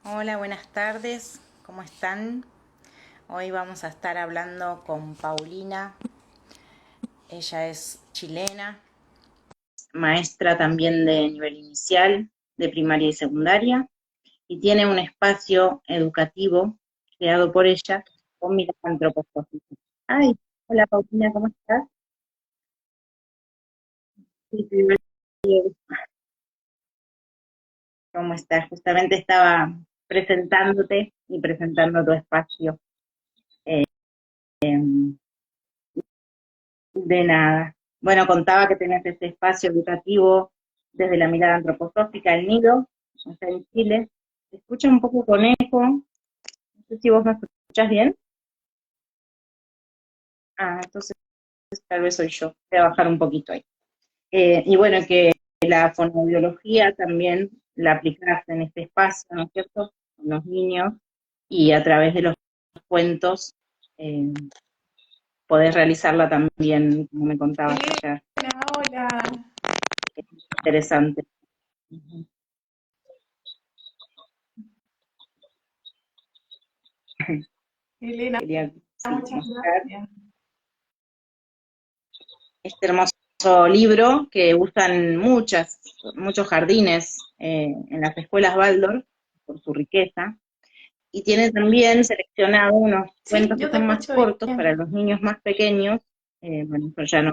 Hola, buenas tardes, ¿cómo están? Hoy vamos a estar hablando con Paulina. Ella es chilena, maestra también de nivel inicial, de primaria y secundaria, y tiene un espacio educativo creado por ella con mirada antropológica. Ay, hola Paulina, ¿cómo estás? Sí, sí, sí, ¿cómo estás? Justamente estaba presentándote y presentando tu espacio. De nada. Bueno, contaba que tenés este espacio educativo desde la mirada antroposófica, el Nido, allá en Chile. Se escucha un poco con eco, no sé si vos me escuchás bien. Ah, entonces tal vez soy yo, voy a bajar un poquito ahí. Y bueno, que la fonoaudiología también la aplicás en este espacio, ¿no es cierto? Con los niños y a través de los cuentos eh, podés realizarla también, como me contabas ayer. Elena, hola. Interesante. Ujú. Elena, Quería, sí, muchas mostrar gracias. este hermoso libro que usan muchos jardines en las escuelas Waldorf por su riqueza. Y tiene también seleccionado unos Sí, cuentos que yo te son más escucho cortos para bien. los niños más pequeños. Bueno, eso ya no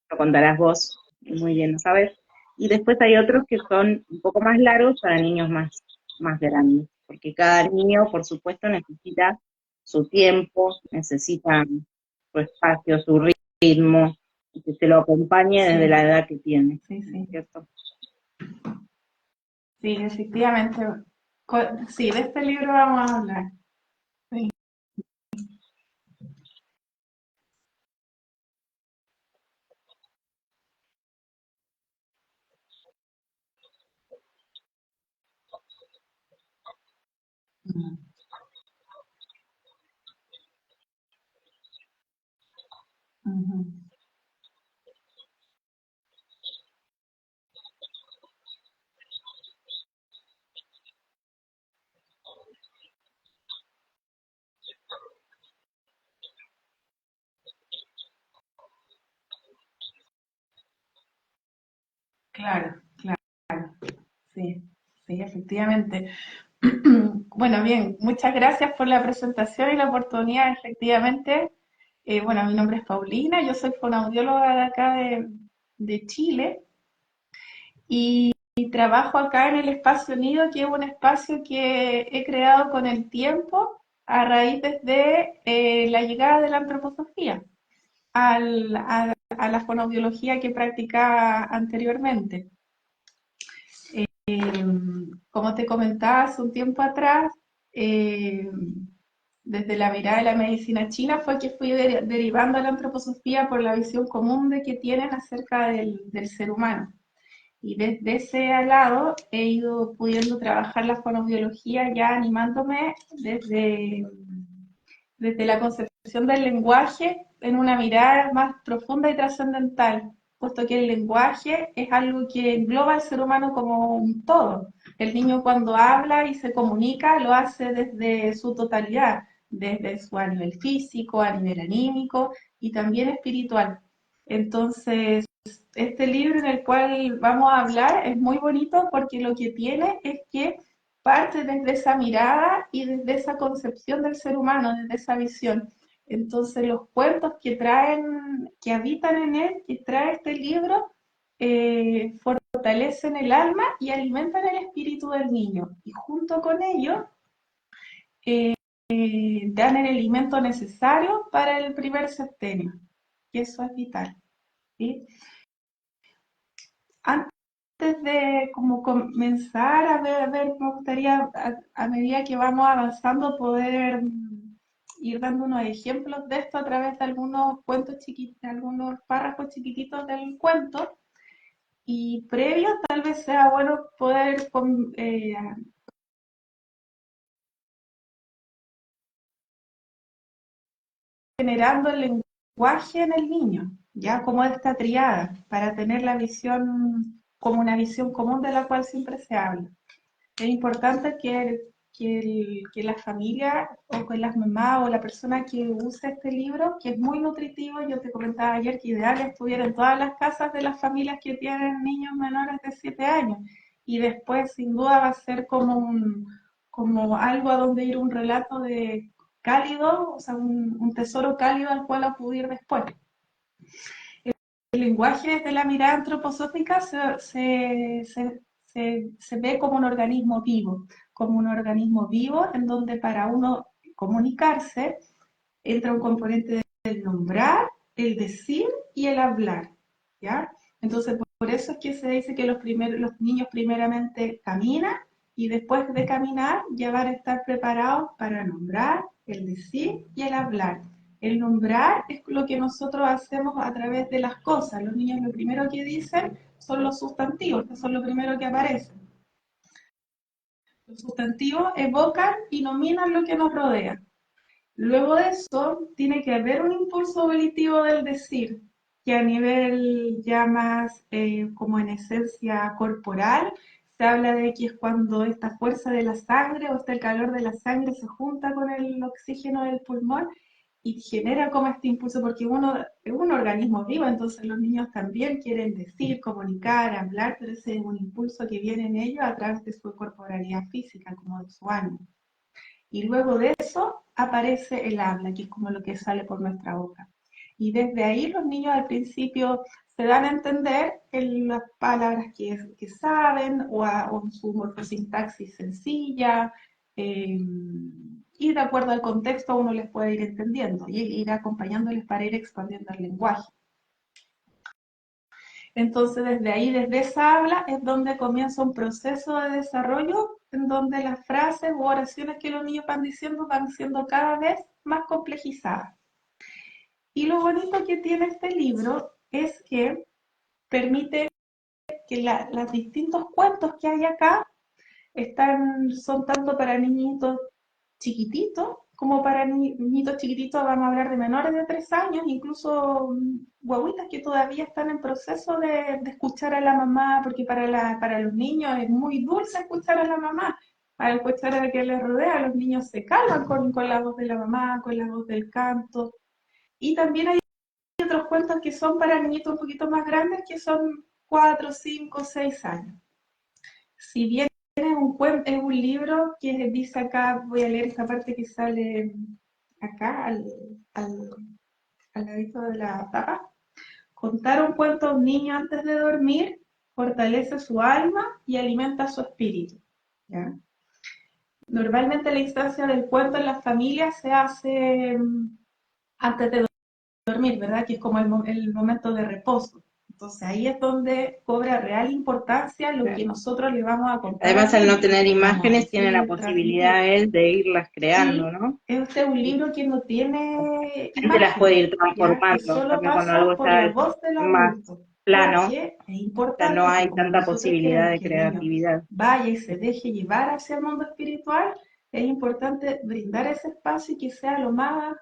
lo contarás vos, muy bien lo sabes. Y después hay otros que son un poco más largos para niños más grandes, porque cada niño, por supuesto, necesita su tiempo, necesita su espacio, su ritmo, y que se lo acompañe desde Sí, la edad que tiene, sí, ¿no es sí. cierto? Sí, efectivamente. Sí, de este libro vamos a hablar. Sí. Ujú, ujú. Claro, claro. Sí, sí, efectivamente. Bueno, bien, muchas gracias por la presentación y la oportunidad. Efectivamente, bueno, mi nombre es Paulina, yo soy fonoaudióloga de acá de Chile. Y trabajo acá en el Espacio Nido, que es un espacio que he creado con el tiempo a raíz de la llegada de la antroposofía a la fonoaudiología que practicaba anteriormente. Como te comentaba hace un tiempo atrás, eh, desde la mirada de la medicina china fue que fui derivando a la antroposofía por la visión común de que tienen acerca del ser humano. Y desde ese lado he ido pudiendo trabajar la fonoaudiología ya animándome desde la concepción del lenguaje en una mirada más profunda y trascendental, puesto que el lenguaje es algo que engloba al ser humano como un todo. El niño cuando habla y se comunica lo hace desde su totalidad, desde su a nivel físico, a nivel anímico y también espiritual. Entonces, este libro en el cual vamos a hablar es muy bonito porque lo que tiene es que parte desde esa mirada y desde esa concepción del ser humano, desde esa visión. Entonces los cuentos que traen, que habitan en él, que trae este libro, fortalecen el alma y alimentan el espíritu del niño. Y junto con ello, dan el alimento necesario para el primer septenio. Y eso es vital. ¿Sí? Antes de como comenzar a ver, me gustaría a medida que vamos avanzando poder ir dando unos ejemplos de esto a través de algunos cuentos chiquitos, algunos párrafos chiquititos del cuento. Y previo, tal vez sea bueno poder generando el lenguaje en el niño, ya como esta triada, para tener la visión como una visión común de la cual siempre se habla. Es importante que que la familia o que las mamás o la persona que use este libro, que es muy nutritivo, yo te comentaba ayer que ideal estuviera en todas las casas de las familias que tienen niños menores de 7 años. Y después, sin duda, va a ser como algo a donde ir, un relato de cálido, o sea, un tesoro cálido al cual acudir después. El lenguaje desde la mirada antroposófica se ve como un organismo vivo en donde para uno comunicarse entra un componente del nombrar, el decir y el hablar, ¿ya? Entonces, por eso es que se dice que los niños primeramente caminan y después de caminar ya van a estar preparados para nombrar, el decir y el hablar. El nombrar es lo que nosotros hacemos a través de las cosas. Los niños lo primero que dicen son los sustantivos, que son lo primero que aparecen. Los sustantivos evocan y nominan lo que nos rodea. Luego de eso, tiene que haber un impulso volitivo del decir, que a nivel ya más como en esencia corporal, se habla de que es cuando esta fuerza de la sangre o el calor de la sangre se junta con el oxígeno del pulmón y genera como este impulso, porque uno es un organismo vivo, entonces los niños también quieren decir, comunicar, hablar, pero ese es un impulso que viene en ellos a través de su corporalidad física, como de su ánimo. Y luego de eso aparece el habla, que es como lo que sale por nuestra boca. Y desde ahí los niños al principio se dan a entender en las palabras que saben o en su morfosintaxis sencilla, y de acuerdo al contexto uno les puede ir entendiendo y ir acompañándoles para ir expandiendo el lenguaje. Entonces, desde ahí, desde esa habla, es donde comienza un proceso de desarrollo en donde las frases u oraciones que los niños van siendo cada vez más complejizadas. Y lo bonito que tiene este libro es que permite que los distintos cuentos que hay acá son tanto para niñitos chiquititos como para niñitos chiquititos, vamos a hablar de menores de 3 años, incluso guaguitas que todavía están en proceso de escuchar a la mamá, porque para los niños es muy dulce escuchar a la mamá. Al escuchar a la que les rodea, los niños se calman con la voz de la mamá, con la voz del canto. Y también hay otros cuentos que son para niñitos un poquito más grandes, que son 4, 5, 6 años. Si bien es un libro que dice acá, voy a leer esta parte que sale acá al, al ladito de la tapa. Contar un cuento a un niño antes de dormir fortalece su alma y alimenta su espíritu, ¿ya? Normalmente la instancia del cuento en las familias se hace antes de dormir, ¿verdad? Que es como el momento de reposo. Entonces ahí es donde cobra real importancia lo que nosotros le vamos a contar Además, al al no niño, tener lo que vamos a imágenes, tiene la decir, posibilidad transmitir. él de irlas creando, Y ¿no? este es un libro que no tiene Gente las puede imágenes, ir ¿ya? Que transformando, en solo cambio cuando pasa algo por está la voz del más adulto, plano, porque es ya no importante que hay como tanta nosotros posibilidad queremos de que el niño creatividad. vaya y se deje llevar hacia el mundo espiritual, es importante brindar ese espacio y que sea lo más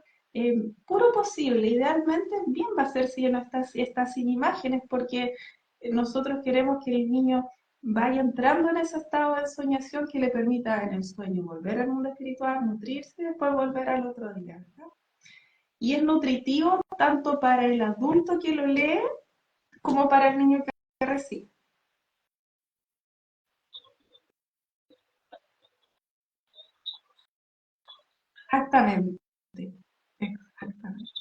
puro posible. Idealmente bien va a ser si está sin imágenes, porque nosotros queremos que el niño vaya entrando en ese estado de soñación que le permita en el sueño volver al mundo espiritual, nutrirse y después volver al otro día, ¿no? Y es nutritivo tanto para el adulto que lo lee como para el niño que recibe. Exactamente. Exactamente.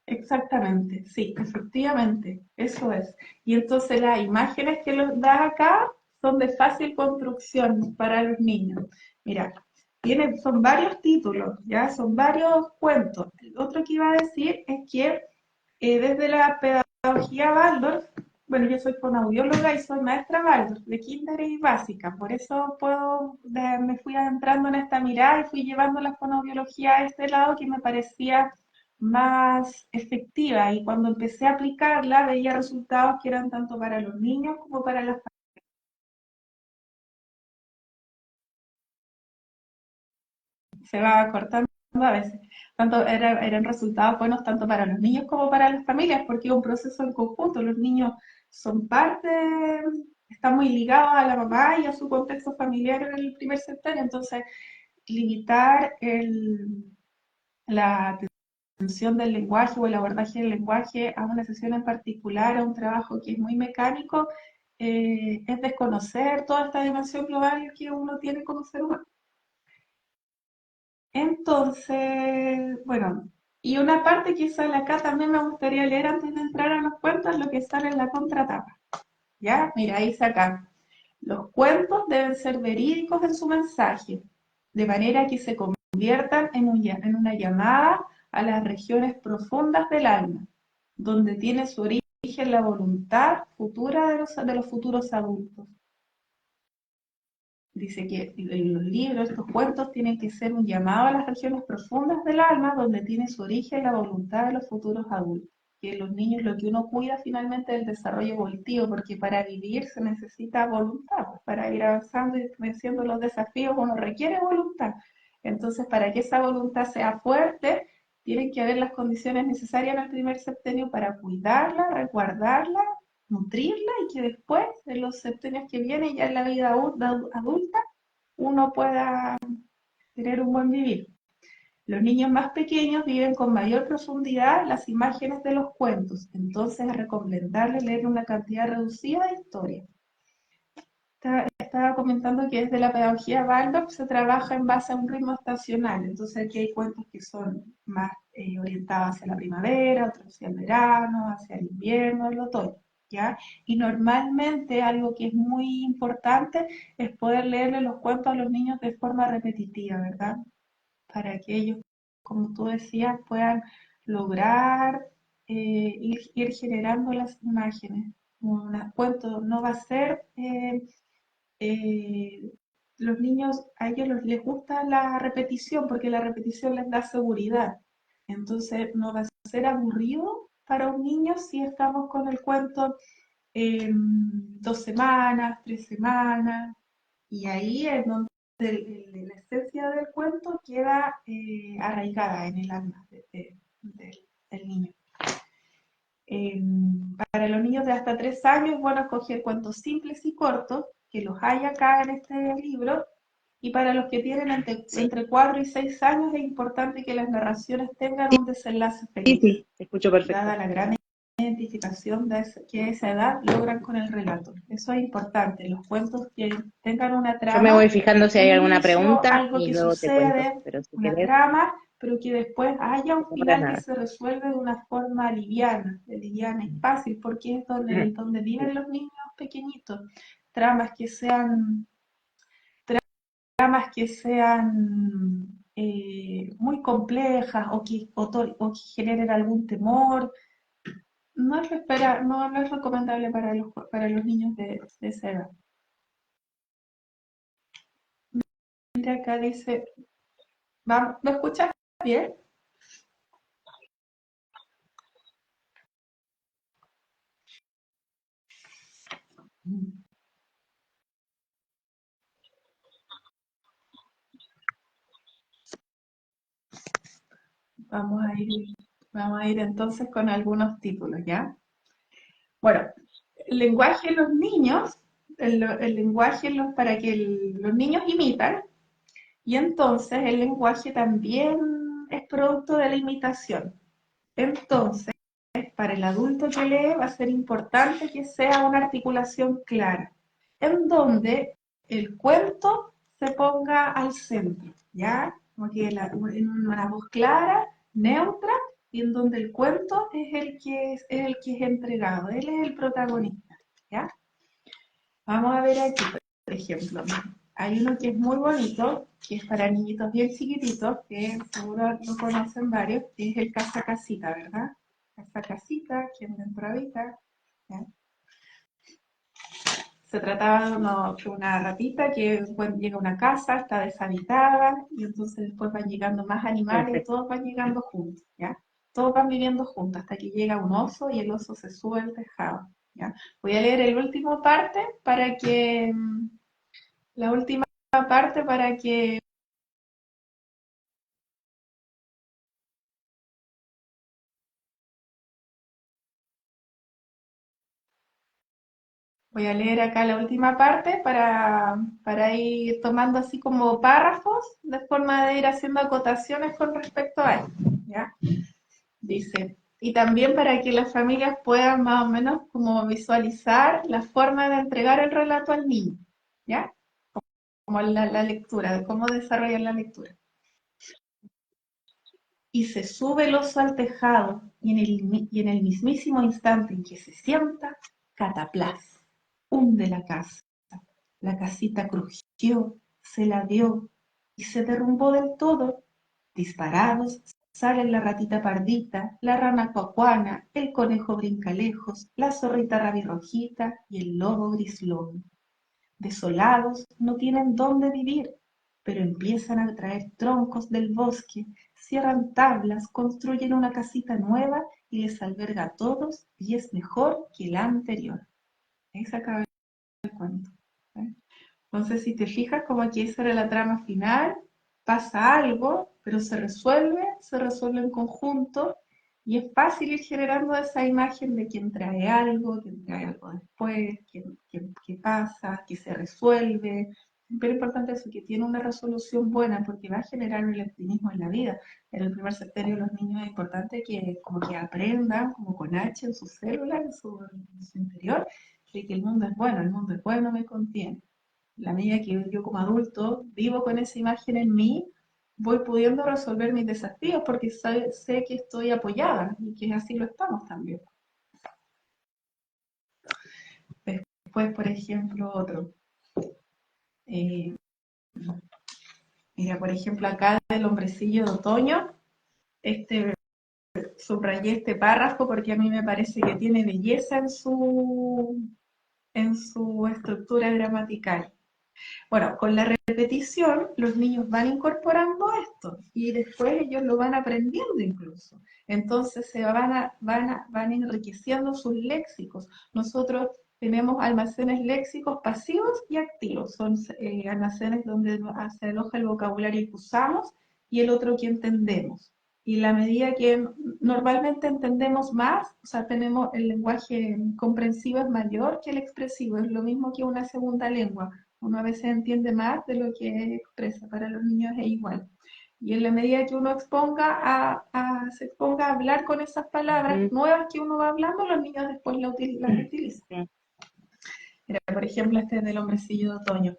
Exactamente, sí, efectivamente, eso es. Y entonces las imágenes que los da acá son de fácil construcción para los niños. Mira, son varios títulos, ya son varios cuentos. El otro que iba a decir es que desde la pedagogía Waldorf, bueno, yo soy fonoaudióloga y soy maestra Waldorf de kinder y básica, por eso me fui adentrando en esta mirada y fui llevando la fonoaudiología a este lado que me parecía más efectiva, y cuando empecé a aplicarla veía resultados que eran tanto para los niños como para las familias. Se va cortando. a veces. Eran resultados buenos tanto para los niños como para las familias, porque es un proceso en conjunto. Los niños son parte, están muy ligados a la mamá y a su contexto familiar en el primer septenio. Entonces, limitar la atención del lenguaje o el abordaje del lenguaje a una sesión en particular, a un trabajo que es muy mecánico, es desconocer toda esta dimensión global que uno tiene como ser humano. Entonces, bueno, y una parte que sale acá también me gustaría leer antes de entrar a los cuentos, lo que sale en la contratapa. ¿Ya? Mira, ahí dice acá. Los cuentos deben ser verídicos en su mensaje, de manera que se conviertan en una llamada a las regiones profundas del alma, donde tiene su origen la voluntad futura de los futuros adultos. Dice que los libros, estos cuentos, tienen que ser un llamado a las regiones profundas del alma, donde tiene su origen la voluntad de los futuros adultos. Que los niños lo que uno cuida finalmente es el desarrollo evolutivo, porque para vivir se necesita voluntad, pues para ir avanzando y venciendo los desafíos uno requiere voluntad. Entonces, para que esa voluntad sea fuerte, tienen que haber las condiciones necesarias en el primer septenio para cuidarla, resguardarla, nutrirla y que después, en los septenios que vienen, ya en la vida adulta, uno pueda tener un buen vivir. Los niños más pequeños viven con mayor profundidad las imágenes de los cuentos, entonces es recomendable leer una cantidad reducida de historias. Estaba comentando que desde la pedagogía Waldorf se trabaja en base a un ritmo estacional, entonces aquí hay cuentos que son más orientados hacia la primavera, otros hacia el verano, hacia el invierno, el otoño, ¿ya? Y normalmente algo que es muy importante es poder leerle los cuentos a los niños de forma repetitiva, ¿verdad? Para que ellos, como tú decías, puedan lograr ir generando las imágenes. Un cuento no va a ser eh, los niños, a ellos les gusta la repetición porque la repetición les da seguridad. Entonces no va a ser aburrido para un niño si estamos con el cuento 2 semanas, 3 semanas, y ahí es donde la esencia del cuento queda arraigada en el alma del niño. Eh, para los niños de hasta 3 años, bueno, escoger cuentos simples y cortos, que los hay acá en este libro, y para los que tienen Sí, entre 4 y 6 años es importante que las narraciones tengan un desenlace sí, feliz, sí, te escucho perfecto. dada la gran identificación que a esa edad logran con el relato. Eso es importante, los cuentos que tengan una Yo me voy trama, fijando si un hay alguna inicio, pregunta algo y que luego te cuento, sucede, pero si una querés, trama, pero que después haya un no para final que nada. se resuelve de una forma liviana y fácil, porque es Mm, donde sí. viven los niños pequeñitos. Tramas que sean, tramas que sean muy complejas o que generen algún temor, no es recomendable para los niños de esa edad. Mira acá dice, ¿lo escuchas bien? Vamos a ir, vamos a ir entonces con algunos títulos, ¿ya? Bueno, el lenguaje en los niños, el lenguaje para que los niños imitan, y entonces el lenguaje también es producto de la imitación. Entonces, para el adulto que lee va a ser importante que sea una articulación clara, en donde el cuento se ponga al centro, ¿ya? Como que en una voz clara, neutra, y en donde el cuento es el que es entregado, él es el protagonista, ¿ya? Vamos a ver aquí, por ejemplo, hay uno que es muy bonito, que es para niñitos bien chiquititos, que seguro lo conocen varios, que es el casa casita, ¿verdad? Casa casita, quien dentro habita. ¿Ya? Se trataba de una ratita que llega a una casa, está deshabitada, y entonces después van llegando más animales y Perfecto. todos van llegando juntos, ¿ya? Todos van viviendo juntos hasta que llega un oso y el oso se sube al tejado, ¿ya? Voy a leer el último parte para que la última parte para que Voy a leer acá la última parte para ir tomando así como párrafos de forma de ir haciendo acotaciones con respecto a esto, ¿ya? Dice, y también para que las familias puedan más o menos como visualizar la forma de entregar el relato al niño, ¿ya? Como la lectura, de cómo desarrollar la lectura. Y se sube el oso al tejado, y en el mismísimo instante en que se sienta, cataplas, hunde la casa. La casita crujió, se ladeó y se derrumbó del todo. Disparados salen la ratita pardita, la rana cuacuana, el conejo brincalejos, la zorrita rabirrojita y el lobo grislón. Desolados, no tienen dónde vivir, pero empiezan a traer troncos del bosque, cierran tablas, construyen una casita nueva y les alberga a todos y es mejor que la anterior. Ahí se acaba el cuento. ¿Eh? Entonces, si te fijas, como aquí esa era la trama final, pasa algo, pero se resuelve en conjunto, y es fácil ir generando esa imagen de quién trae algo después, qué pasa, qué se resuelve. Pero importante eso, que tiene una resolución buena, porque va a generar un optimismo en la vida. En el primer septenio los niños es importante que como que aprendan, como con H en sus células, en su interior, de que el mundo es bueno, el mundo es bueno, me contiene. La medida que yo como adulto vivo con esa imagen en mí, voy pudiendo resolver mis desafíos porque sé que estoy apoyada y que así lo estamos también. Después, por ejemplo, otro. Eh, Mira, por ejemplo, acá del hombrecillo de otoño, este, subrayé este párrafo porque a mí me parece que tiene belleza en su estructura gramatical. Bueno, con la repetición los niños van incorporando esto y después ellos lo van aprendiendo incluso. Entonces van enriqueciendo sus léxicos. Nosotros tenemos almacenes léxicos pasivos y activos. Son almacenes donde se aloja el vocabulario que usamos y el otro que entendemos. Y la medida que normalmente entendemos más, o sea, tenemos el lenguaje comprensivo es mayor que el expresivo, es lo mismo que una segunda lengua. Uno a veces entiende más de lo que expresa, para los niños es igual. Y en la medida que uno se exponga a hablar con esas palabras nuevas que uno va hablando, los niños después las utilizan. Mira, por ejemplo, este es del hombrecillo de otoño,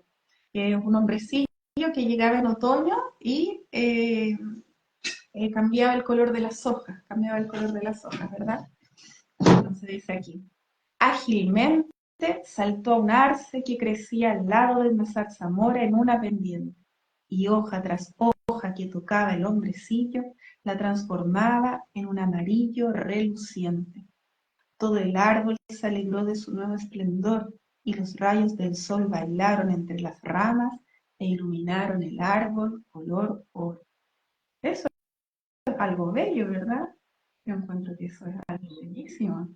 que es un hombrecillo que llegaba en otoño y cambiaba el color de las hojas, ¿verdad? Entonces dice aquí, ágilmente saltó a un arce que crecía al lado de una zarzamora en una pendiente, y hoja tras hoja que tocaba el hombrecillo la transformaba en un amarillo reluciente. Todo el árbol se alegró de su nuevo esplendor, y los rayos del sol bailaron entre las ramas e iluminaron el árbol color oro. Eso es algo bello, ¿verdad? Yo encuentro que eso es algo bellísimo,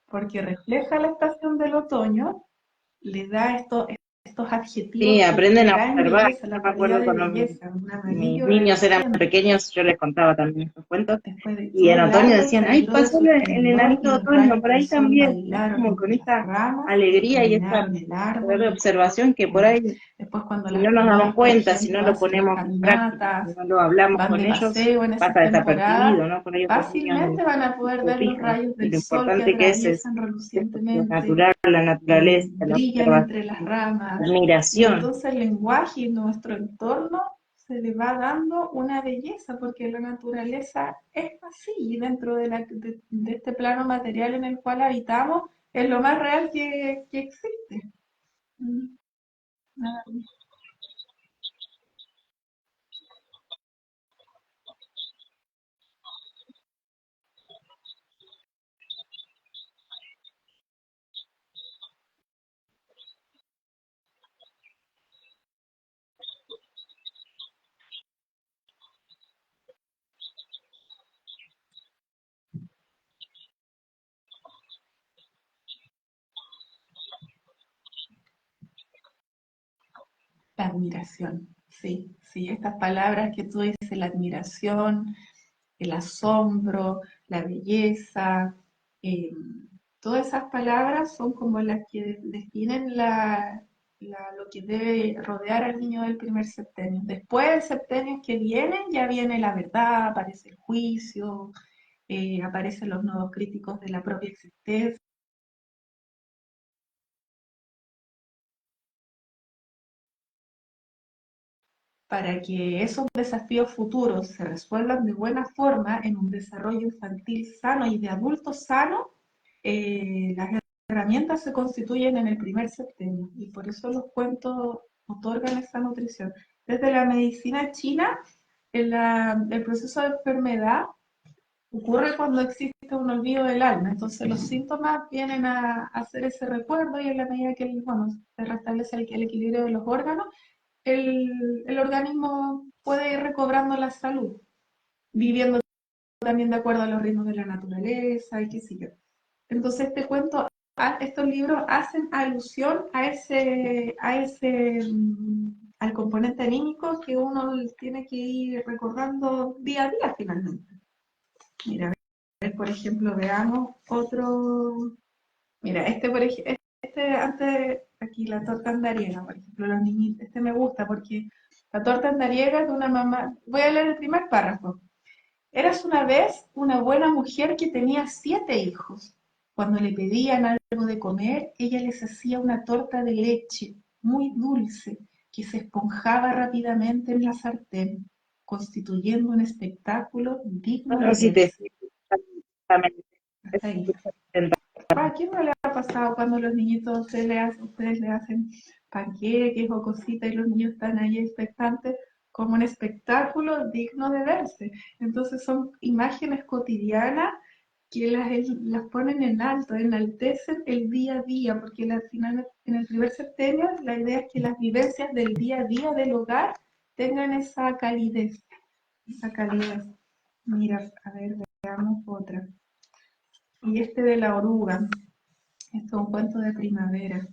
porque refleja la estación del otoño, le da estos Sí, adjetivos que aprenden a traen observar. belleza, Yo la me cualidad acuerdo de cuando belleza, un mis amarillo niños eran reluciente. pequeños, yo les contaba también estos cuentos. Después de Y todo en el otoño árbol se decían, ay, alegró de pasó su el esplendor, enanito y de los otoño, rayos por del ahí sol también. Es bailaron como con entre las esta ramas e alegría y esta iluminaron el poder árbol de color observación que por oro. ahí, Después cuando si no nos damos por cuenta, si no ejemplo, lo hacen ponemos en práctica, si caminatas, no lo hablamos van con de ellos, paseo en esas pasa temporadas, desapercibido, ¿no? Por ahí otros niños fácilmente van a poder se ver los fijan. rayos Y del lo sol que importante que es atraviesan esto, lo relucientemente, natural, la naturaleza, la brillan observación, entre las la ramas, y admiración. entonces el lenguaje y nuestro entorno se le va dando una belleza, porque la naturaleza es así, y dentro de este plano material en el cual habitamos, es lo más real que existe. Mm, nada. La admiración, sí, sí, estas palabras que tú dices, la admiración, el asombro, la belleza, eh, Todas esas palabras son como las que definen lo que debe rodear al niño del primer septenio. Después del septenio que viene, ya viene la verdad, aparece el juicio, aparecen los nodos críticos de la propia existencia. Para que esos desafíos futuros se resuelvan de buena forma en un desarrollo infantil sano y de adulto sano, las herramientas se constituyen en el primer septenio y por eso los cuentos otorgan esa nutrición. Desde la medicina china, el proceso de enfermedad ocurre cuando existe un olvido del alma, entonces los síntomas vienen a hacer ese recuerdo y en la medida que se restablece el equilibrio de los órganos, el organismo puede ir recobrando la salud, viviendo también de acuerdo a los ritmos de la naturaleza y qué sé yo. Entonces estos libros hacen alusión al componente anímico que uno tiene que ir recordando día a día finalmente. Mira, a ver, por ejemplo, veamos otro. Mira, antes, aquí la torta andariega, por ejemplo, los niñitos, este me gusta porque la torta andariega es de una mamá. Voy a leer el primer párrafo. Eras una vez una buena mujer que tenía 7 hijos. Cuando le pedían algo de comer, ella les hacía una torta de leche muy dulce que se esponjaba rápidamente en la sartén, constituyendo un espectáculo digno No de sé si te verse. Hasta ahí. sientes. ¿A quién no le ha pasado cuando los niñitos ustedes le hacen panqueques o cositas y los niños están ahí expectantes como un espectáculo digno de verse? Entonces son imágenes cotidianas que las ponen en alto, enaltecen el día a día, porque al final en el primer septenio la idea es que las vivencias del día a día del hogar tengan esa calidez, esa calidez. Mira, a ver, veamos otra. Y este de la oruga. Esto es un cuento de primavera.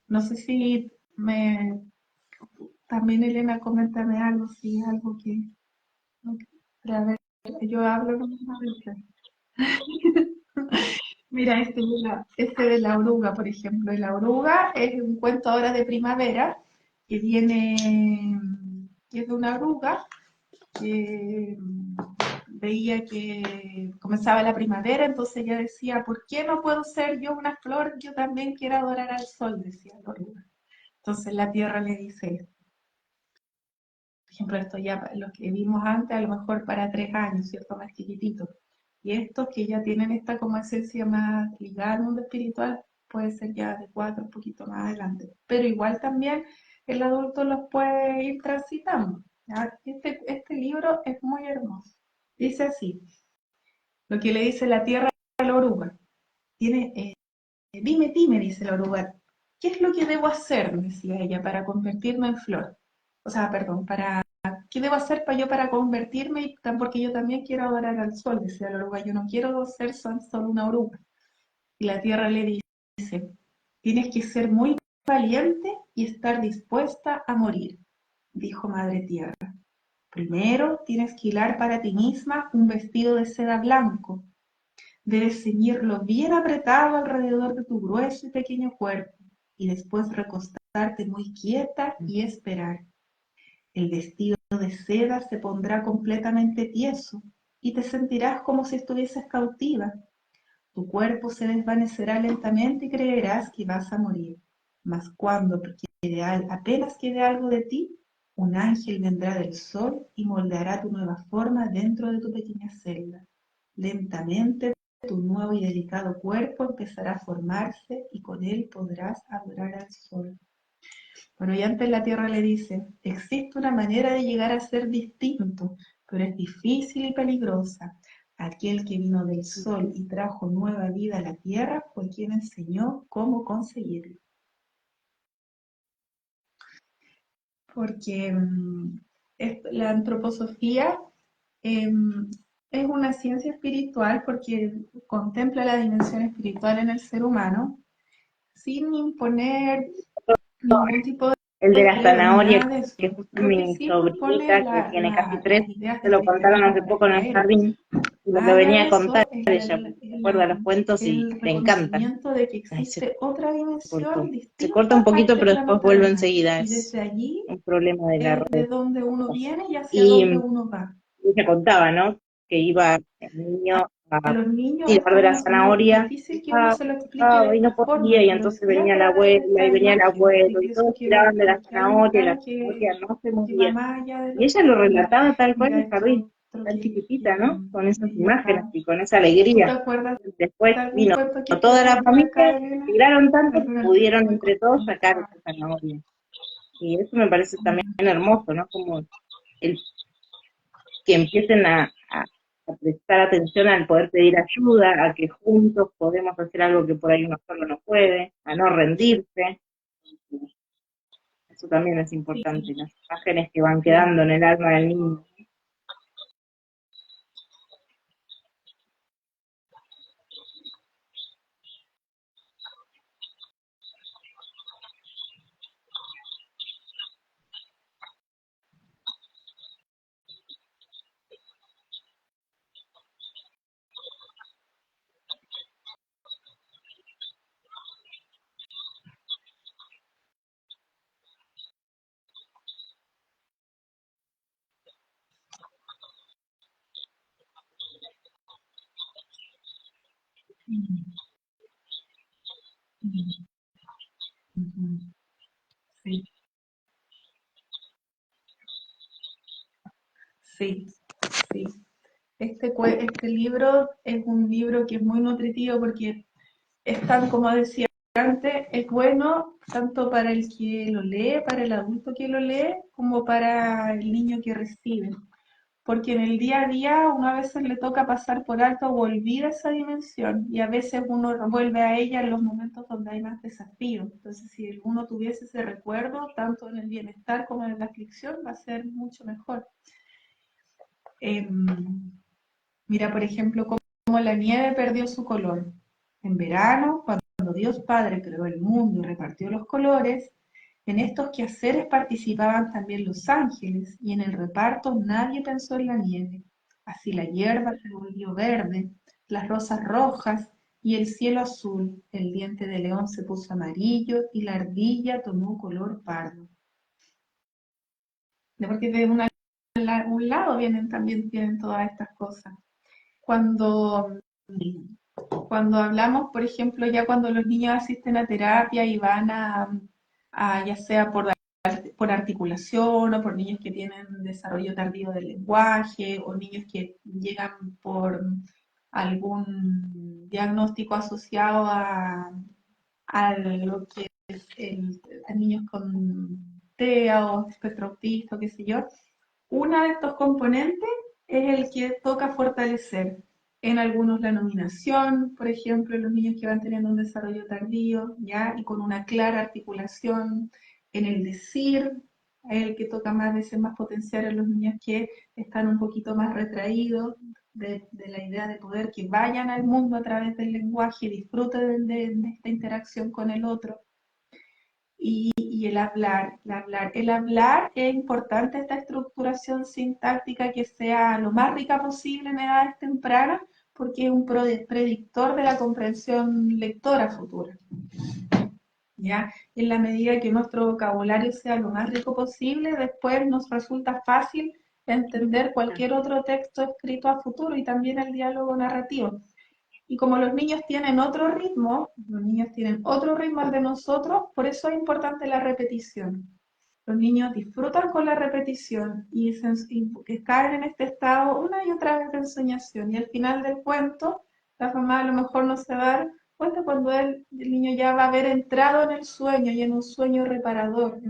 No sé si me... También Elena, coméntame algo, si algo que... Pero a ver, yo hablo nomás a ver. Mira, este de la oruga, por ejemplo. La oruga es un cuento ahora de primavera que que es de una oruga que veía que comenzaba la primavera, entonces ella decía, ¿por qué no puedo ser yo una flor? Yo también quiero adorar al sol, decía la oruga. Entonces la tierra le dice, por ejemplo, esto ya los que vimos antes, a lo mejor para 3 años, ¿cierto? Más chiquititos. Y estos que ya tienen esta como esencia más ligada al mundo espiritual, puede ser ya de 4, un poquito más adelante. Pero igual también el adulto los puede ir transitando. ¿Ya? Este libro es muy hermoso. Dice así, lo que le dice la tierra a la oruga. Tiene, dime, dice la oruga, ¿qué es lo que debo hacer? Decía ella, para convertirme en flor. O sea, perdón, ¿qué debo hacer para yo para convertirme? Porque yo también quiero adorar al sol, decía la oruga, yo no quiero ser solo una oruga. Y la tierra le dice, tienes que ser muy valiente y estar dispuesta a morir, dijo Madre Tierra. Primero tienes que hilar para ti misma un vestido de seda blanco. Debes ceñirlo bien apretado alrededor de tu grueso y pequeño cuerpo y después recostarte muy quieta y esperar. El vestido de seda se pondrá completamente tieso y te sentirás como si estuvieses cautiva. Tu cuerpo se desvanecerá lentamente y creerás que vas a morir. Mas cuando apenas quede algo de ti, un ángel vendrá del sol y moldeará tu nueva forma dentro de tu pequeña celda. Lentamente tu nuevo y delicado cuerpo empezará a formarse y con él podrás adorar al sol. Bueno, y antes la Tierra le dice, existe una manera de llegar a ser distinto, pero es difícil y peligrosa. Aquel que vino del sol y trajo nueva vida a la Tierra fue quien enseñó cómo conseguirlo. Porque la antroposofía eh, es una ciencia espiritual porque contempla la dimensión espiritual en el ser humano sin imponer ningún tipo El de No la creo ni zanahoria, nada de que eso. justo Creo que mi sí propone sobrinita, que tiene casi tres, las ideas se del lo contaron vegetariano hace para poco en el extraer. jardín, y lo Más allá venía de a contar eso, es ella, porque se acuerda los cuentos y el le encantan. reconocimiento de que Ay, se existe otra dimensión cortó. Se corta distinta un a poquito, este pero plano después vuelve terrenal. enseguida, Y es desde allí un problema de la es red. de donde uno viene y hacia Y dónde uno va. ella contaba, ¿no? Que iba el niño A a los niños tirar esto de la no es zanahoria, difícil y que uno se lo explique de bajaba y esta no forma, podía, y pero entonces sí a venía la través de abuela, y esta venía el imagen, abuelo, de y que eso todos tiraban de la lo que hay un zanahoria, y plano la zanahoria no se que va movía. más allá de Y lo ella lo terrenal. relataba tal cual en Mira, el jardín, esto otro tan chiquitita, que ¿no? Con esas me imágenes llama. y con esa ¿Tú te alegría. acuerdas Después de algún vino cuento que te toda la conté acá, familia, Elena? tiraron tanto que Algún pudieron antiguo entre todos sacar contado. esa zanahoria. Y eso me parece también hermoso, ¿no? Como el que empiecen a prestar atención al poder pedir ayuda, a que juntos podemos hacer algo que por ahí uno solo no puede, a no rendirse. Eso también es importante, Sí, las imágenes que van sí. quedando en el alma del niño. Mm, mm, ujú. Sí, sí, sí. Este libro es un libro que es muy nutritivo porque es tan, como decía antes, es bueno tanto para el que lo lee, para el adulto que lo lee, como para el niño que recibe. Porque en el día a día uno a veces le toca pasar por alto o olvida esa dimensión y a veces uno vuelve a ella en los momentos donde hay más desafío. Entonces, si uno tuviese ese recuerdo, tanto en el bienestar como en la aflicción, va a ser mucho mejor. Em, Mira, por ejemplo, cómo la nieve perdió su color. En verano, cuando Dios Padre creó el mundo y repartió los colores, en estos quehaceres participaban también los ángeles, y en el reparto nadie pensó en la nieve. Así la hierba se volvió verde, las rosas rojas y el cielo azul, el diente de león se puso amarillo y la ardilla tomó color pardo. Porque de un lado vienen también tienen todas estas cosas. Cuando Cuando hablamos, por ejemplo, ya cuando los niños asisten a terapia y van ya sea por articulación o por niños que tienen desarrollo tardío del lenguaje o niños que llegan por algún diagnóstico asociado a lo que es a niños con TEA o espectro autista, qué sé yo, uno de estos componentes es el que toca fortalecer. En algunos la nominación, por ejemplo, en los niños que van teniendo un desarrollo tardío, ¿ya? Y con una clara articulación. En el decir, el que toca más veces más potenciar en los niños que están un poquito más retraídos de la idea de poder que vayan al mundo a través del lenguaje, disfruten de esta interacción con el otro. Y el hablar es importante esta estructuración sintáctica que sea lo más rica posible en edades tempranas, porque es un predictor de la comprensión lectora futura. ¿Ya? En la medida que nuestro vocabulario sea lo más rico posible, después nos resulta fácil entender cualquier otro texto escrito a futuro y también el diálogo narrativo. Y como los niños tienen otro ritmo, los niños tienen otro ritmo al de nosotros, por eso es importante la repetición. Los niños disfrutan con la repetición y que caen en este estado una y otra vez de ensoñación. Y al final del cuento, la mamá a lo mejor no se va a dar cuenta cuando el niño ya va a haber entrado en el sueño y en un sueño reparador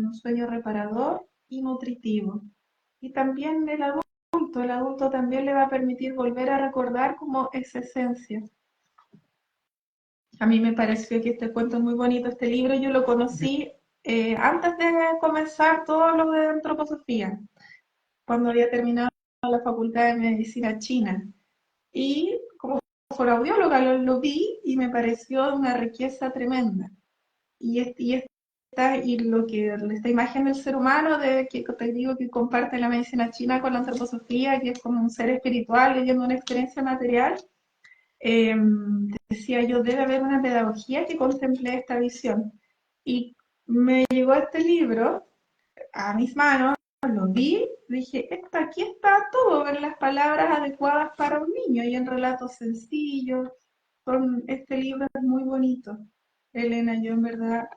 y nutritivo. Y también el adulto también le va a permitir volver a recordar como esa esencia. A mí me pareció que este cuento es muy bonito. Este libro yo lo conocí antes de comenzar todo lo de antroposofía, cuando había terminado la facultad de medicina china. Y como fonoaudióloga lo vi y me pareció de una riqueza tremenda. Y este y esta imagen del ser humano de que te digo que comparte la medicina china con la antroposofía, que es como un ser espiritual leyendo una experiencia material, eh, decía yo, debe haber una pedagogía que contemple esta visión. Y me llegó este libro a mis manos, lo vi, dije, aquí está todo, ver las palabras adecuadas para un niño y en relatos sencillos. Este libro es muy bonito. Elena, yo en verdad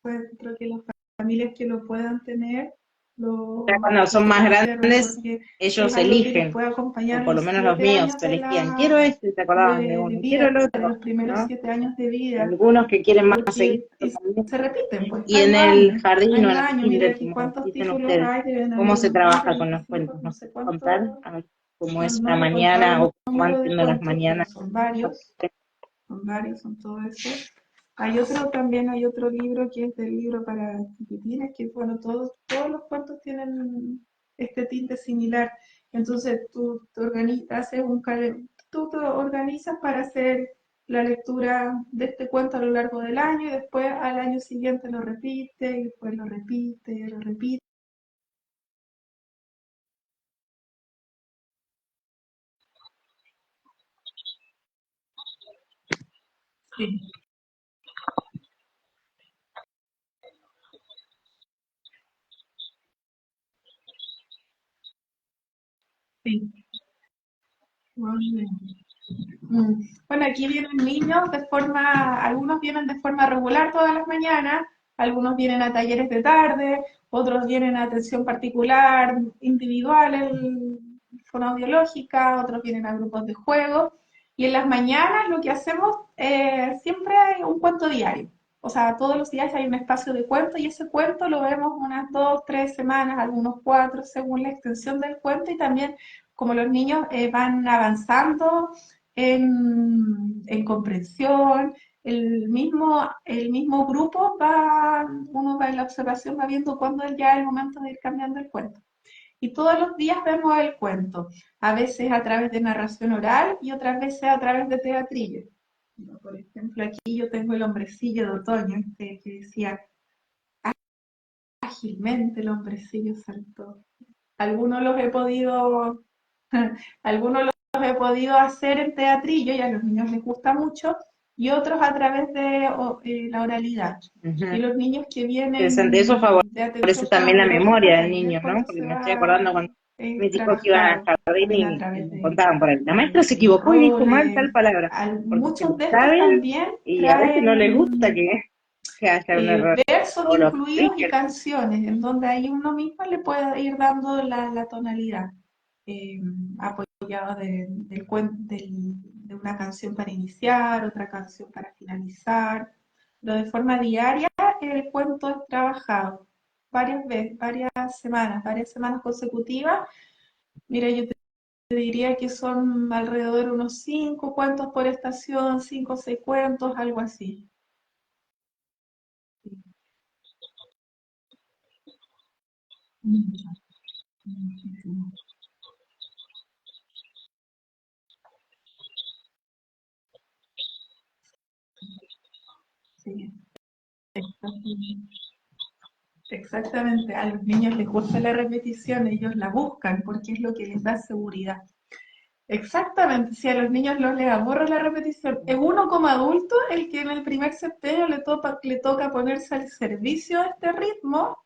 pues, creo que las familias que lo puedan tener Ya lo cuando son más conserven grandes, porque es ellos algo que les eligen, puede o acompañar por lo los menos los 7 míos años elegían, quiero esto y se acordaban de de uno, quiero el vida, de otro, los primeros ¿no? 7 años de vida, Algunos que quieren más seguir, porque se repiten, pues, y en el jardín o año en a el año. Mira kinder, aquí como cuántos dicen títulos ustedes, hay, deben ¿cómo haber se unos 20, trabaja con los 25, cuentos? no ¿Nos sé puede contar cuántos, a ver cómo no, es no una recuerdo mañana el o cómo van número de siendo las cuentos, pero mañanas? son varios, Hay otro también, hay otro libro que es del libro para chiquitines, que bueno, todos los cuentos tienen este tinte similar. Entonces tú te organizas para hacer la lectura de este cuento a lo largo del año y después al año siguiente lo repite y después lo repite y lo repite. Sí, sí. Muy bien. Bueno, aquí vienen niños algunos vienen de forma regular todas las mañanas, algunos vienen a talleres de tarde, otros vienen a atención particular, individual, fonoaudiológica, otros vienen a grupos de juego. Y en las mañanas lo que hacemos, siempre hay un cuento diario. O sea, todos los días hay un espacio de cuento y ese cuento lo vemos unas 2, 3 semanas, algunos 4, según la extensión del cuento y también como los niños van avanzando en comprensión, el mismo grupo uno va en la observación, va viendo cuándo ya es el momento de ir cambiando el cuento. Y todos los días vemos el cuento, a veces a través de narración oral y otras veces a través de teatrillo. Por ejemplo, aquí yo tengo el hombrecillo de otoño, que decía, ágilmente el hombrecillo saltó. Algunos los he podido Algunos los he podido hacer en teatrillo y a los niños les gusta mucho, y otros a través de la oralidad. Y Ujú. los niños que Interesante, eso vienen de favorece atención también la fonoaudiológica, memoria del también el niño, ¿no? cuento Porque se me estoy va acordando cuando mis hijos iban al trabajado jardín también a y través me contaban por ahí, la maestra se de equivocó y dijo mal roles. tal palabra, porque se lo Muchos de estos saben también y a veces no les gusta traen que haya un error, versos o lo incluidos y corrigen. canciones, en donde ahí uno mismo le puede ir dando la tonalidad, eh, apoyado de una canción para iniciar, otra canción para finalizar. Pero de forma diaria el cuento es trabajado varias veces, varias semanas consecutivas. Mira, yo te diría que son alrededor de unos 5 cuentos por estación, 5 o 6 cuentos, algo así. Mucho, muchísimo. Sí, exactamente. Exactamente. A los niños les gusta la repetición, ellos la buscan porque es lo que les da seguridad. Exactamente, si a los niños no les aburre la repetición, es uno como adulto el que en el primer septenio le toca ponerse al servicio de este ritmo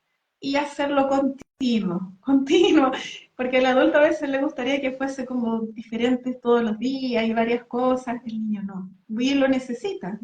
y hacerlo continuo, continuo, porque al adulto a veces le gustaría que fuese como diferente todos los días y varias cosas, el niño no. Y lo necesita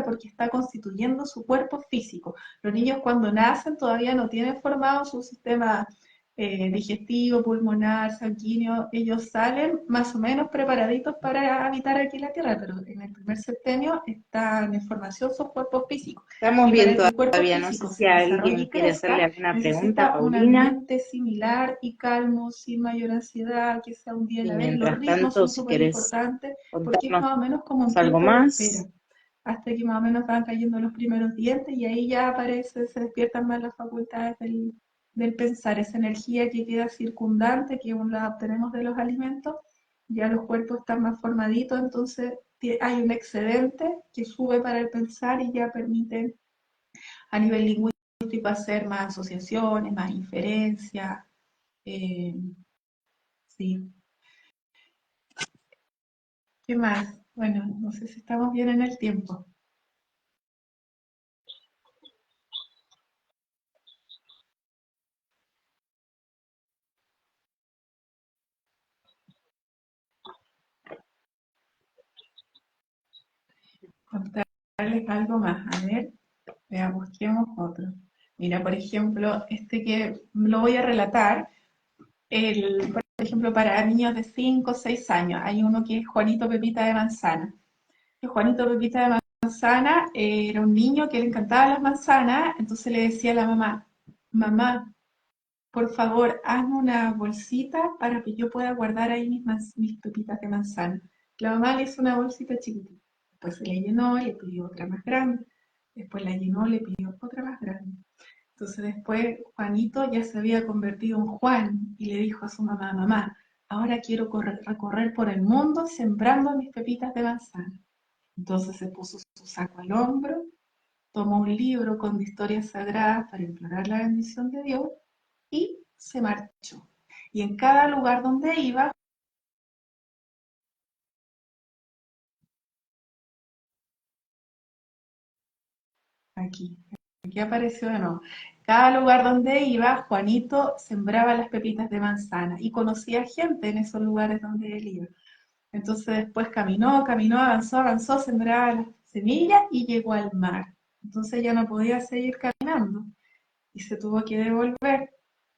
porque está constituyendo su cuerpo físico. Los niños cuando nacen todavía no tienen formado su sistema digestivo, pulmonar, sanguíneo, ellos salen más o menos preparaditos para habitar aquí la Tierra, pero en el primer septenio están en formación sus cuerpos físicos. Estamos Y para bien que el cuerpo todavía, no sé físico si se desarrolle alguien y quiere hacerle crezca, alguna pregunta a necesita un Paulina, ambiente similar y calmo, sin mayor ansiedad, que sea un día a y la vez. Los mientras ritmos tanto, son si súper querés importantes porque es contarnos más o menos como un algo tiempo de espera más. hasta que más o menos van cayendo los primeros dientes y ahí ya aparece, se despiertan más las facultades del pensar, esa energía que queda circundante, que aún la obtenemos de los alimentos, ya los cuerpos están más formaditos, entonces hay un excedente que sube para el pensar y ya permite a nivel lingüístico último hacer más asociaciones, más inferencias. eh, sí. ¿Qué más? Bueno, no sé si estamos bien en el tiempo. Contarles algo más. A ver, veamos, busquemos otro. Mira, por ejemplo, este que lo voy a relatar, por ejemplo, para niños de 5 o 6 años. Hay uno que es Juanito Pepita de Manzana. Que Juanito Pepita de Manzana era un niño que le encantaban las manzanas, entonces le decía a la mamá, mamá, por favor, hazme una bolsita para que yo pueda guardar ahí mis pepitas de manzana. La mamá le hizo una bolsita chiquitita, después se la llenó y le pidió otra más grande, después la llenó, le pidió otra más grande. Entonces después Juanito ya se había convertido en Juan y le dijo a su mamá, mamá, ahora quiero recorrer por el mundo sembrando mis pepitas de manzana. Entonces se puso su saco al hombro, tomó un libro con historias sagradas para implorar la bendición de Dios y se marchó. Y en cada lugar donde iba, aquí, aquí apareció de nuevo, cada lugar donde iba, Juanito sembraba las pepitas de manzana y conocía gente en esos lugares donde él iba. Entonces después caminó, caminó, avanzó, avanzó, sembraba las semillas y llegó al mar. Entonces ya no podía seguir caminando y se tuvo que devolver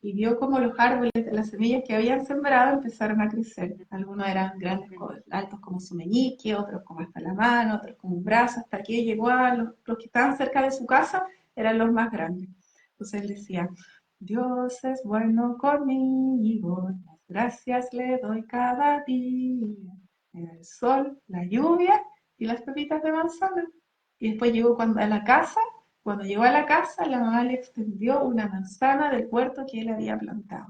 y vio como los árboles de las semillas que habían sembrado empezaron a crecer. Algunos eran grandes, altos como su meñique, otros como hasta la mano, otros como un brazo, hasta que llegó a los que estaban cerca de su casa, eran los más grandes. Entonces él decía, Dios es bueno conmigo, las gracias le doy cada día, el sol, la lluvia y las pepitas de manzana. Y después llegó a la casa. Cuando llegó a la casa, la mamá le extendió una manzana del huerto que él había plantado.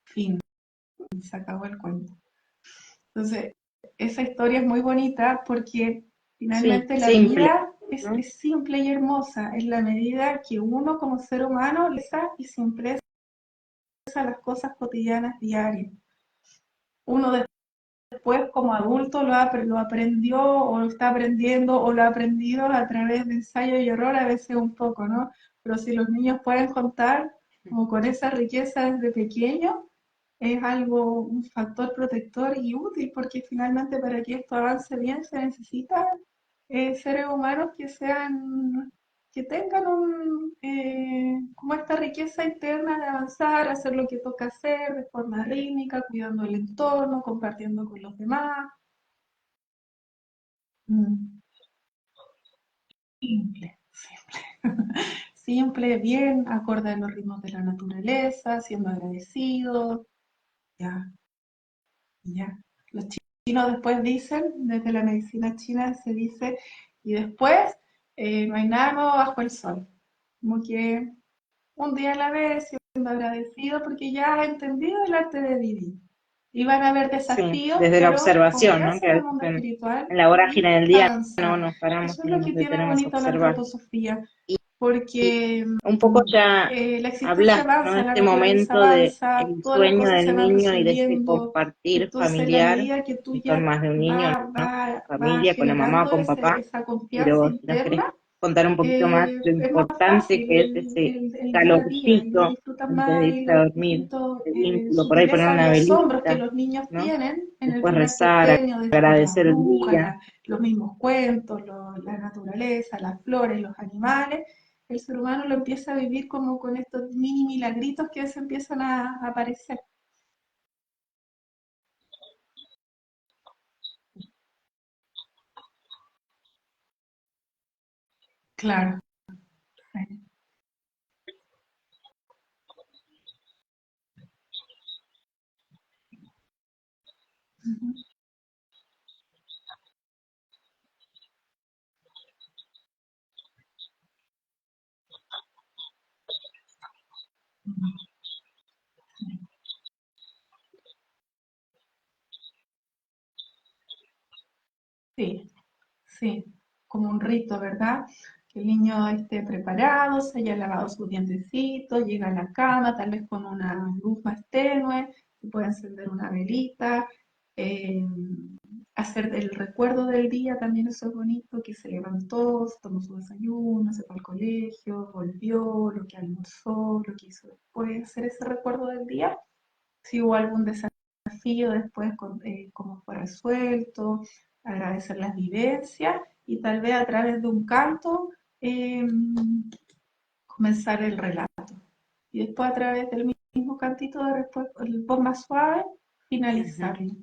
Fin, se acabó el cuento. Entonces, esa historia es muy bonita porque Sí, finalmente la simple, vida ¿no? es simple y hermosa en la medida que uno como ser humano le da y se impresa las cosas cotidianas diarias. Uno después como adulto lo aprendió o lo está aprendiendo o lo ha aprendido a través de ensayo y error, a veces un poco, ¿no? Pero si los niños pueden contar como con esa riqueza desde pequeño, es algo, un factor protector y útil, porque finalmente para que esto avance bien se necesita seres humanos que sean, que tengan como esta riqueza interna de avanzar, hacer lo que toca hacer de forma rítmica, cuidando el entorno, compartiendo con los demás. Mm, simple, simple, bien, acorde a los ritmos de la naturaleza, siendo agradecidos, ya, ya. Los chinos después dicen, desde la medicina china se dice, y después no hay nada nuevo bajo el sol. Como que un día a la vez, siendo agradecido porque ya has entendido el arte de vivir. Y van a haber Sí, desafíos, desde la pero observación, ¿no? confianza Que en a el veces mundo espiritual en la y vorágine del día no avanzar. nos paramos Eso es y lo nos que tiene detenemos a bonito la observar. antroposofía, Y, y porque un poco ya la existencia hablaste, ¿no? De avanza, la este naturaleza momento de avanza, el todas las sueño cosas se del van niño y de ese resolviendo. compartir Entonces, en la familiar, medida que tú si son ya más de un niño, ¿no? vas Familia, con la mamá o generando con papá, esa confianza pero si nos querés interna, contar un poquito más lo es más importante fácil que es ese el día a día y lo calorcito disfrutan antes de más y irse a los dormir, distintos de vínculo, por ahí poner sutilezas y una asombros que velita, los niños ¿no? tienen en el Después primer rezar, septenio, desde las agradecer el brujas, día. los mismos cuentos, la naturaleza, las flores, los animales. El ser humano lo empieza a vivir como con estos mini milagritos que se empiezan a aparecer. Claro. Sí, sí, como un rito, ¿verdad? Que el niño esté preparado, se haya lavado sus dientecitos, llega a la cama, tal vez con una luz más tenue, se puede encender una velita, eh, hacer el recuerdo del día, también eso es bonito, que se levantó, se tomó su desayuno, se fue al colegio, volvió, lo que almorzó, lo que hizo después, hacer ese recuerdo del día, si hubo algún desafío después, cómo fue resuelto, agradecer las vivencias y tal vez a través de un canto eh, comenzar el relato. Y después a través del mismo cantito de después, el voz más suave, Ujú. finalizarlo.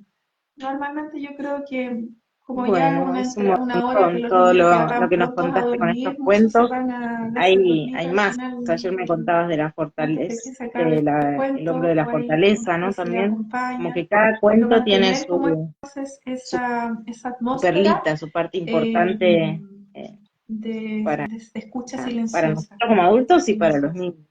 Normalmente yo creo que como ya es Bueno, es un una hora que montón los todo niños ya lo van que nos prontos a contaste con estos dormir, muchos se cuentos. van a verse Hay dormir al más. final Ayer me contabas de la antes de fortaleza, que se acabe el el hombre de cuento, la o ahí fortaleza, ¿no? después se le También, como acompaña, que cada pero cuento tiene mantener como su esa atmósfera perlita, su parte eh, importante eh, para, de escucha para silenciosa. nosotros como adultos y para los Silenciosa. niños.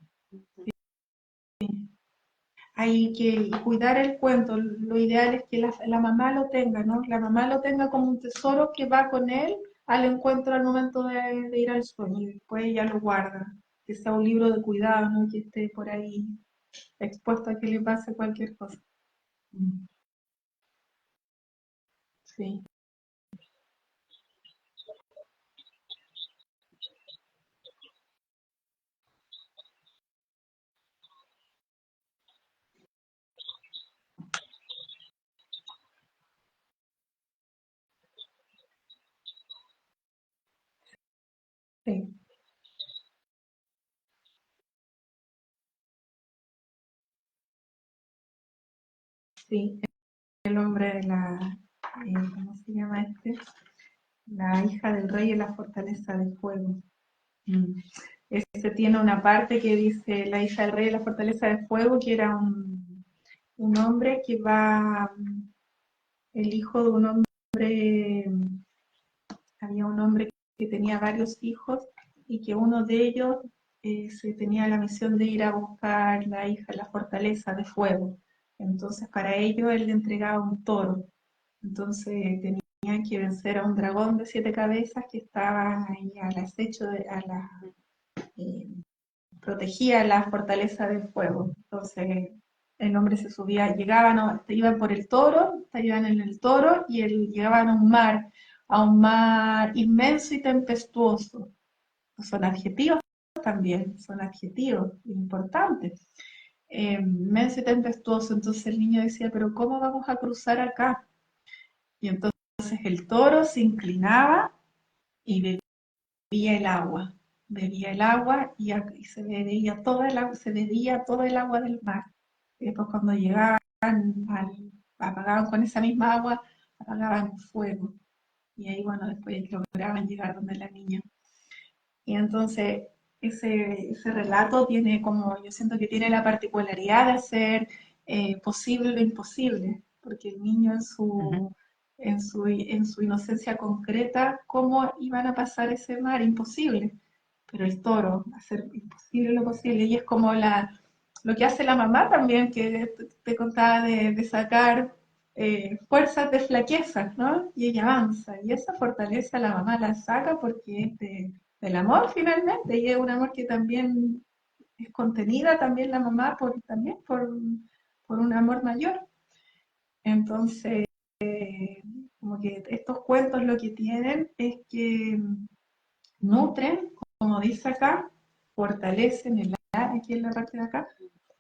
Hay que cuidar el cuento. Lo ideal es que la mamá lo tenga, ¿no? La mamá lo tenga como un tesoro que va con él al encuentro al momento de ir al sueño y después ella lo guarda. Que sea un libro de cuidado, ¿no? Que esté por ahí expuesto a que le pase cualquier cosa. Mm. Sí, sí, sí. El hombre de ¿cómo se llama este? La hija del rey en la fortaleza del fuego. Mm. Este tiene una parte que dice la hija del rey de la fortaleza del fuego, que era un hombre que va, el hijo de un hombre, había un hombre que tenía varios hijos y que uno de ellos se tenía la misión de ir a buscar la hija, la fortaleza de fuego. Entonces para ello él le entregaba un toro. Entonces tenían que vencer a un dragón de 7 cabezas que estaba ahí al acecho, eh, protegía la fortaleza del fuego. Entonces el hombre se subía, llegaban, iban por el toro, iban en el toro y llegaban a un mar inmenso y tempestuoso. Son adjetivos también, son adjetivos importantes. Inmenso y tempestuoso. Entonces el niño decía, pero ¿cómo vamos a cruzar acá? Y entonces el toro se inclinaba y bebía el agua y se bebía toda el agua, se bebía todo el agua del mar. Y después cuando llegaban, apagaban con esa misma agua, apagaban el fuego. Y ahí, bueno, después lograban llegar donde la niña. Y entonces ese relato tiene como, yo siento que tiene la particularidad de ser posible lo imposible, porque el niño Ujú. en su inocencia concreta, ¿cómo iban a pasar ese mar? Imposible. Pero el toro, hacer imposible lo posible. Y es como lo que hace la mamá también, que te contaba de sacar fuerzas de flaqueza, ¿no? Y ella avanza. Y esa fortaleza la mamá la saca porque es del amor finalmente. Y es un amor que también es contenida también la mamá también por un amor mayor. Entonces, como que estos cuentos lo que tienen es que nutren, como dice acá, fortalecen aquí en la parte de acá,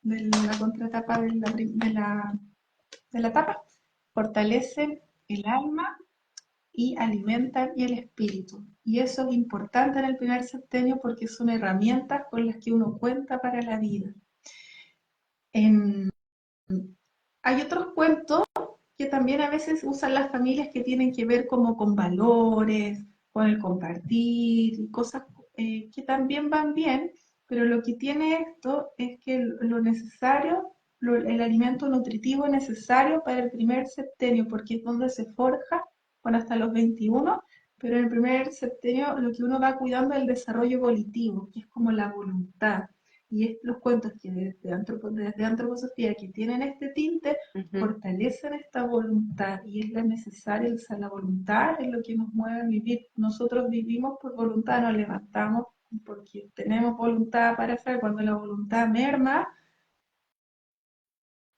de la contratapa de la tapa, fortalecen el alma y alimentan y el espíritu. Y eso es importante en el primer septenio porque son herramientas con las que uno cuenta para la vida. En, hay otros cuentos que también a veces usan las familias que tienen que ver como con valores, con el compartir, cosas que también van bien, pero lo que tiene esto es que lo necesario, el alimento nutritivo necesario para el primer septenio, porque es donde se forja, bueno, hasta los 21, pero en el primer septenio lo que uno va cuidando es el desarrollo volitivo, que es como la voluntad, Y los cuentos que desde antroposofía que tienen este tinte fortalecen esta voluntad y es la necesaria, o sea, la voluntad es lo que nos mueve a vivir. Nosotros vivimos por voluntad, nos levantamos porque tenemos voluntad para hacer. Cuando la voluntad merma,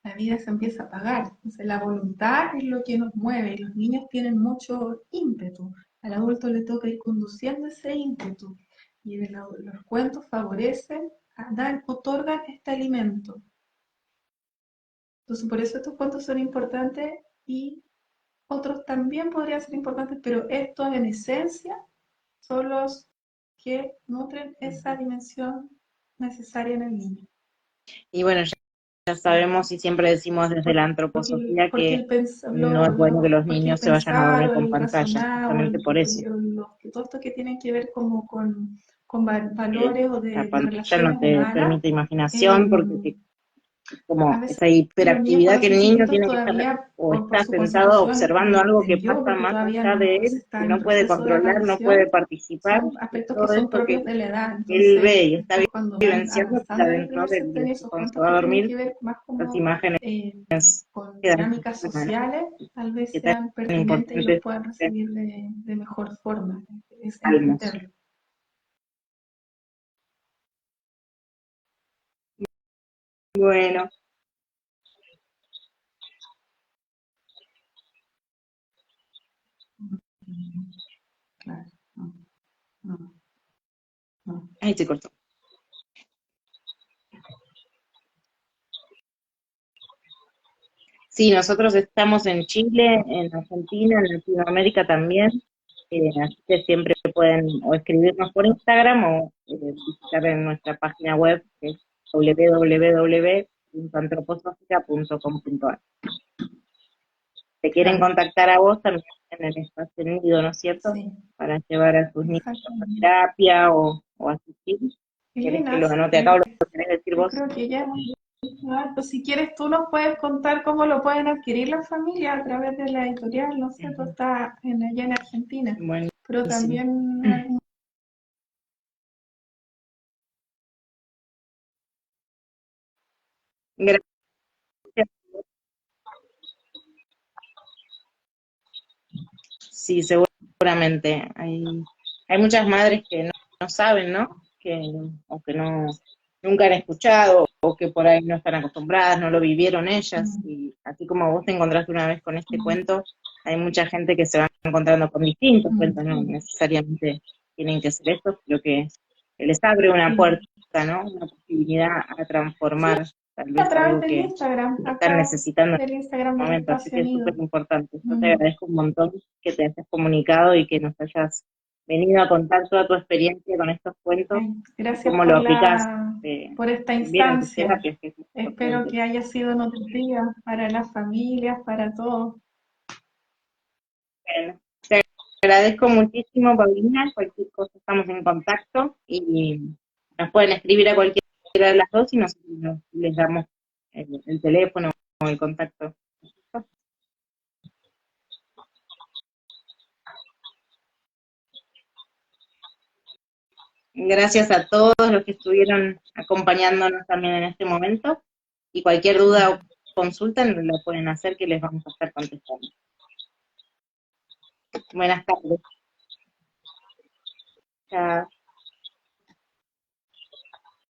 la vida se empieza a apagar. Entonces la voluntad es lo que nos mueve y los niños tienen mucho ímpetu. Al adulto le toca ir conduciendo ese ímpetu y los cuentos favorecen, otorgan este alimento. Entonces por eso estos cuentos son importantes y otros también podrían ser importantes, pero estos en esencia son los que nutren esa dimensión necesaria en el niño. Y bueno, ya sabemos y siempre decimos desde la antroposofía Porque que no es bueno que los porque el niños se vayan a pensar dormir o con el pantallas, razonar justamente por eso. todo esto que tiene que ver como con valores o La de pantalla no relaciones te humanas, permite imaginación porque a como veces esa los niños hiperactividad cuando que el son niño chiquitos tiene que estar todavía, o por está su sentado constitución observando algo que del yo, pasa porque más todavía allá de no se él, está que en no puede proceso de controlar, no puede aparición, participar, son y aspectos que todo son eso propios que de la edad. él Entonces, ve y está después cuando van vivenciando avanzando está en el dentro primer de él, centenio, y esos cuando se cuentos va a que tienen dormir, que ver más las como imágenes con quedan dinámicas sociales, tal vez que tan sean pertinentes y los importantes puedan recibir de mejor forma, es almos. entenderlo. Bueno, Claro, no, no, no. ahí se cortó. Sí, nosotros estamos en Chile, en Argentina, en Latinoamérica también, así que siempre pueden o escribirnos por Instagram o visitar en nuestra página web que es www.antroposofia.com.ar. Te quieren Claro, contactar a vos también en el espacio nido, ¿no es cierto? sí, Para llevar a sus niños a exactamente. terapia o asistir. ¿Querés que lo Elena, anote acá o lo querés decir yo vos? creo que ya pues si quieres tú nos puedes contar cómo lo pueden adquirir las familias a través de la editorial, no sé, tú Ujú. estás allá en Argentina, pero Buenísimo. también Gracias. Sí, seguramente. Hay muchas madres que no saben, ¿no? O que no, nunca han escuchado, o que por ahí no están acostumbradas, no lo vivieron ellas. Y así como vos te encontraste una vez con este cuento, hay mucha gente que se va encontrando con distintos cuentos, no sí, necesariamente tienen que ser estos, pero que les abre una sí. puerta, ¿no? Una posibilidad a Sí, transformar tal a vez través algo del que Instagram, están acá necesitando del Instagram del momento, así Espacio que es súper Nido. importante. Yo te Mm. agradezco un montón que te hayas comunicado y que nos hayas venido a contar toda tu experiencia con estos cuentos Ay, y gracias cómo lo aplicás por esta también en tus instancia. terapias, que es muy Espero importante. que haya sido nutritiva para las familias, para todos. Bueno, te agradezco muchísimo, Paulina. Cualquier cosa estamos en contacto y nos pueden escribir a cualquiera de las dos y nosotros les damos el teléfono o el contacto. Gracias a todos los que estuvieron acompañándonos también en este momento y cualquier duda o consulta la pueden hacer que les vamos a estar contestando. Buenas tardes. Chao.